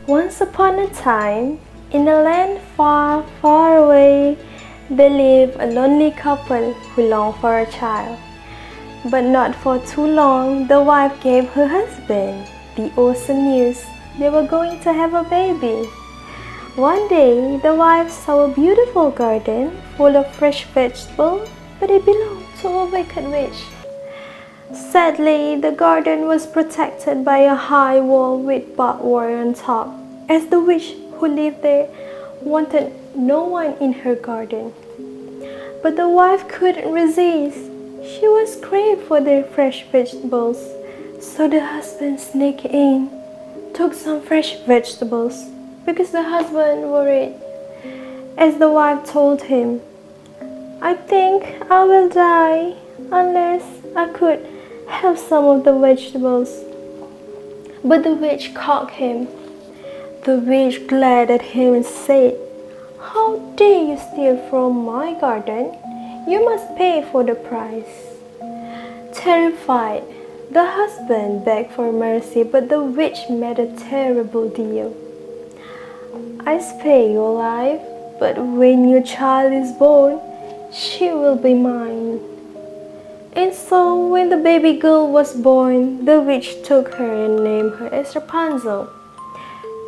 Once upon a time, in a land far, far away, there lived a lonely couple who longed for a child. But not for too long, the wife gave her husband the awesome news they were going to have a baby. One day, the wife saw a beautiful garden full of fresh vegetables, but it belonged to a wicked witch. Sadly, the garden was protected by a high wall with barbed wire on top, as the witch who lived there wanted no one in her garden. But the wife couldn't resist. She was craved for their fresh vegetables, so the husband sneaked in, took some fresh vegetables, because the husband worried. As the wife told him, "I think I will die unless I could have some of the vegetables." But the witch caught him. The witch glared at him and said, "How dare you steal from my garden? You must pay for the price." Terrified, the husband begged for mercy, but the witch made a terrible deal. "I spare your life, but when your child is born, she will be mine." And so when the baby girl was born, the witch took her and named her as Rapunzel.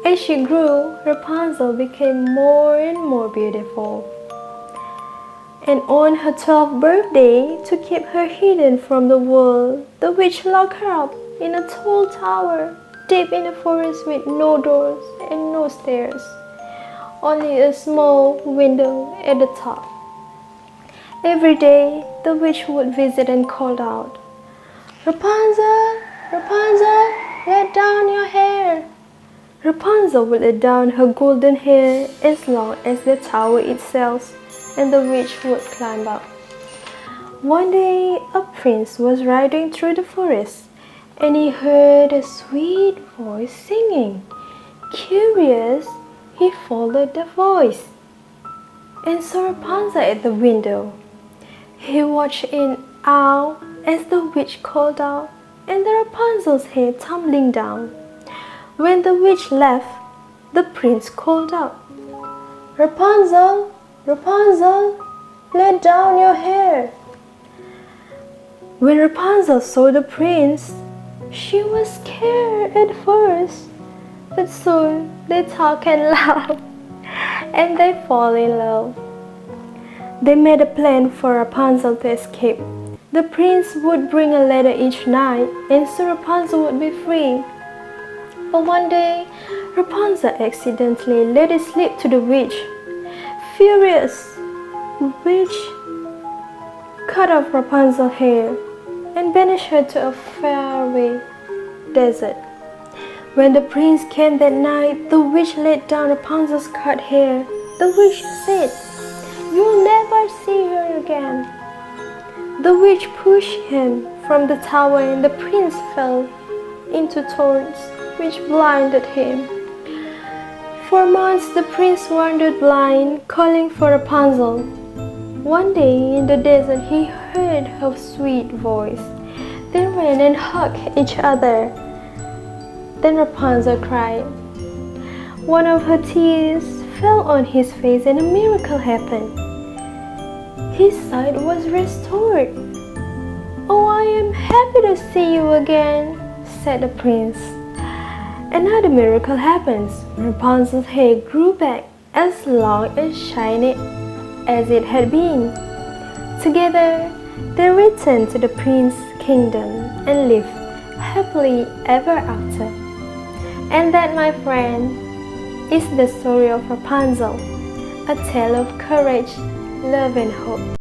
As she grew, Rapunzel became more and more beautiful. And on her 12th birthday, to keep her hidden from the world, the witch locked her up in a tall tower, deep in the forest with no doors and no stairs, only a small window at the top. Every day, the witch would visit and call out, "Rapunzel, Rapunzel, let down your hair." Rapunzel would let down her golden hair as long as the tower itself, and the witch would climb up. One day, a prince was riding through the forest, and he heard a sweet voice singing. Curious, he followed the voice and saw Rapunzel at the window. He watched in awe as the witch called out, and the Rapunzel's hair tumbling down. When the witch left, the prince called out, "Rapunzel, Rapunzel, let down your hair." When Rapunzel saw the prince, she was scared at first, but soon they talk and laugh, and they fall in love. They made a plan for Rapunzel to escape. The prince would bring a letter each night, and so Rapunzel would be free. But one day, Rapunzel accidentally let it slip to the witch. Furious, the witch cut off Rapunzel's hair and banished her to a faraway desert. When the prince came that night, the witch let down Rapunzel's cut hair. The witch said, "You'll never see her again." The witch pushed him from the tower, and the prince fell into thorns, which blinded him. For months, the prince wandered blind, calling for Rapunzel. One day in the desert, he heard her sweet voice. They ran and hugged each other. Then Rapunzel cried. One of her tears fell on his face, and a miracle happened. His sight was restored. "Oh, I am happy to see you again," said the prince. Another miracle happens. Rapunzel's hair grew back as long and shiny as it had been. Together, they returned to the prince's kingdom and lived happily ever after. And that, my friend, is the story of Rapunzel, a tale of courage, love, and hope.